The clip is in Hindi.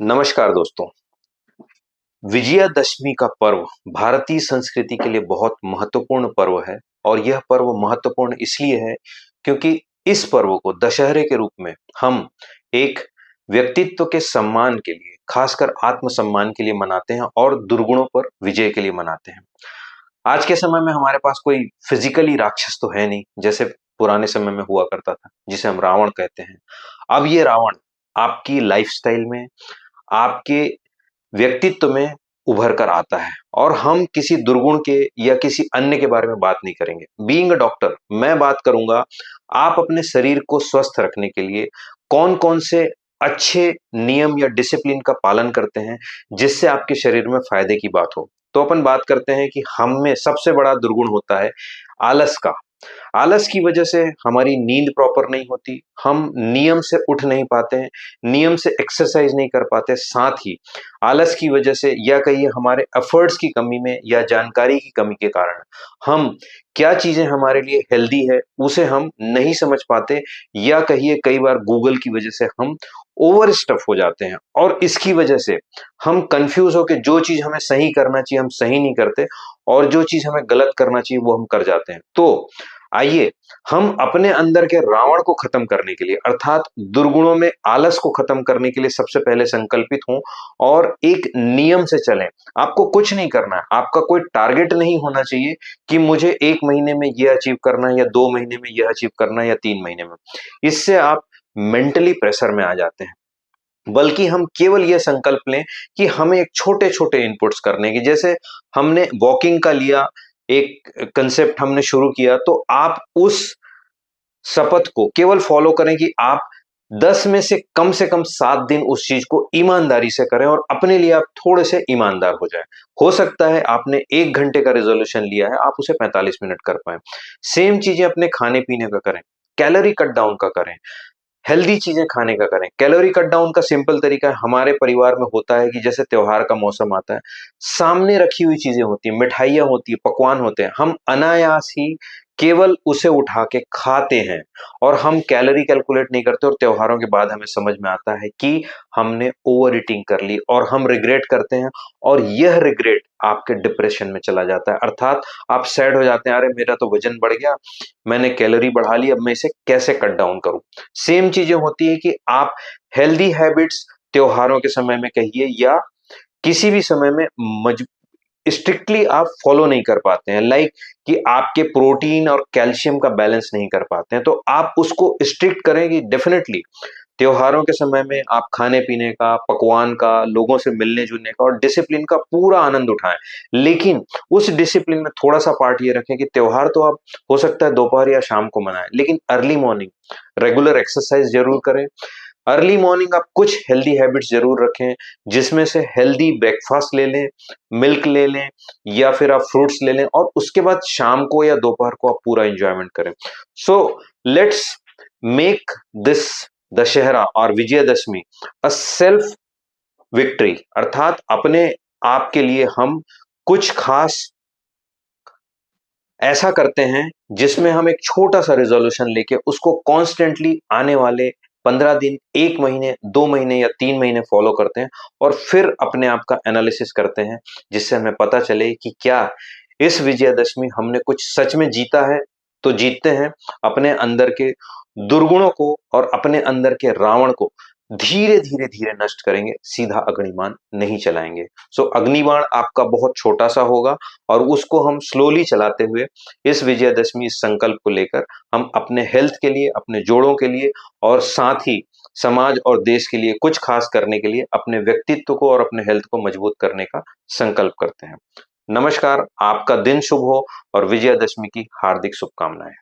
नमस्कार दोस्तों। विजयादशमी का पर्व भारतीय संस्कृति के लिए बहुत महत्वपूर्ण पर्व है और यह पर्व महत्वपूर्ण इसलिए है क्योंकि इस पर्व को दशहरे के रूप में हम एक व्यक्तित्व के सम्मान के लिए, खासकर आत्मसम्मान के लिए मनाते हैं और दुर्गुणों पर विजय के लिए मनाते हैं। आज के समय में हमारे पास कोई फिजिकली राक्षस तो है नहीं, जैसे पुराने समय में हुआ करता था, जिसे हम रावण कहते हैं। अब ये रावण आपकी लाइफस्टाइल में, आपके व्यक्तित्व में उभर कर आता है और हम किसी दुर्गुण के या किसी अन्य के बारे में बात नहीं करेंगे। बीइंग अ डॉक्टर, मैं बात करूंगा आप अपने शरीर को स्वस्थ रखने के लिए कौन कौन से अच्छे नियम या डिसिप्लिन का पालन करते हैं जिससे आपके शरीर में फायदे की बात हो। तो अपन बात करते हैं कि हम में सबसे बड़ा दुर्गुण होता है आलस का। आलस की वजह से हमारी नींद प्रॉपर नहीं होती, हम नियम से उठ नहीं पाते हैं, नियम से एक्सरसाइज नहीं कर पाते। साथ ही आलस की वजह से या कहिए हमारे एफर्ट्स की कमी में या जानकारी की कमी के कारण हम क्या चीजें हमारे लिए हेल्दी है उसे हम नहीं समझ पाते, या कहिए कई बार गूगल की वजह से हम ओवर स्टफ हो जाते हैं और इसकी वजह से हम कंफ्यूज होकर जो चीज हमें सही करना चाहिए हम सही नहीं करते और जो चीज हमें गलत करना चाहिए वो हम कर जाते हैं। तो आइए हम अपने अंदर के रावण को खत्म करने के लिए, अर्थात दुर्गुणों में आलस को खत्म करने के लिए सबसे पहले संकल्पित हों और एक नियम से चलें। आपको कुछ नहीं करना है, आपका कोई टारगेट नहीं होना चाहिए कि मुझे 1 महीने में यह अचीव करना है या 2 महीने में यह अचीव करना है या 3 महीने में। इससे आप मेंटली प्रेशर में आ जाते हैं। बल्कि हम केवल यह संकल्प लें कि हमें एक छोटे छोटे इनपुट्स करने की, जैसे हमने वॉकिंग का लिया, एक कंसेप्ट हमने शुरू किया, तो आप उस शपथ को केवल फॉलो करें कि आप 10 में से कम 7 दिन उस चीज को ईमानदारी से करें और अपने लिए आप थोड़े से ईमानदार हो जाएं। हो सकता है आपने 1 घंटे का रेजोल्यूशन लिया है, आप उसे 45 मिनट कर पाए। सेम चीजें अपने खाने पीने का करें, कैलोरी कट डाउन का करें, हेल्दी चीजें खाने का करें। कैलोरी कट डाउन का सिंपल तरीका हमारे परिवार में होता है कि जैसे त्योहार का मौसम आता है, सामने रखी हुई चीजें होती हैं, मिठाइयाँ होती है, पकवान होते हैं, हम अनायास ही केवल उसे उठा के खाते हैं और हम कैलोरी कैलकुलेट नहीं करते और त्योहारों के बाद हमें समझ में आता है कि हमने ओवर ईटिंग कर ली और हम रिग्रेट करते हैं और यह रिग्रेट आपके डिप्रेशन में चला जाता है। अर्थात आप सैड हो जाते हैं, अरे मेरा तो वजन बढ़ गया, मैंने कैलोरी बढ़ा ली, अब मैं इसे कैसे कट डाउन करूं। सेम चीजें होती है कि आप हेल्दी हैबिट्स त्योहारों के समय में कहिए या किसी भी समय में स्ट्रिक्टली आप फॉलो नहीं कर पाते हैं, लाइक कि आपके प्रोटीन और कैल्शियम का बैलेंस नहीं कर पाते हैं, तो आप उसको स्ट्रिक्ट करें कि डेफिनेटली त्योहारों के समय में आप खाने पीने का, पकवान का, लोगों से मिलने जुलने का और डिसिप्लिन का पूरा आनंद उठाएं। लेकिन उस डिसिप्लिन में थोड़ा सा पार्ट ये रखें कि त्योहार तो आप हो सकता है दोपहर या शाम को मनाएं, लेकिन अर्ली मॉर्निंग रेगुलर एक्सरसाइज जरूर करें। अर्ली मॉर्निंग आप कुछ हेल्दी हैबिट्स जरूर रखें, जिसमें से हेल्दी ब्रेकफास्ट ले लें, मिल्क ले लें या फिर आप फ्रूट्स ले लें और उसके बाद शाम को या दोपहर को आप पूरा एंजॉयमेंट करें। So let's make this Dussehra और विजयदशमी अ सेल्फ विक्ट्री, अर्थात अपने आप के लिए हम कुछ खास ऐसा करते हैं जिसमें हम एक छोटा सा रिजोल्यूशन लेके उसको कॉन्स्टेंटली आने वाले 15 दिन, 1 महीने, 2 महीने या 3 महीने फॉलो करते हैं और फिर अपने आप का एनालिसिस करते हैं, जिससे हमें पता चले कि क्या इस विजयदशमी हमने कुछ सच में जीता है। तो जीतते हैं अपने अंदर के दुर्गुणों को और अपने अंदर के रावण को धीरे धीरे धीरे नष्ट करेंगे, सीधा अग्निबाण नहीं चलाएंगे। सो अग्निबाण आपका बहुत छोटा सा होगा और उसको हम स्लोली चलाते हुए इस विजयदशमी इस संकल्प को लेकर हम अपने हेल्थ के लिए, अपने जोड़ों के लिए और साथ ही समाज और देश के लिए कुछ खास करने के लिए अपने व्यक्तित्व को और अपने हेल्थ को मजबूत करने का संकल्प करते हैं। नमस्कार, आपका दिन शुभ हो और विजयदशमी की हार्दिक शुभकामनाएं।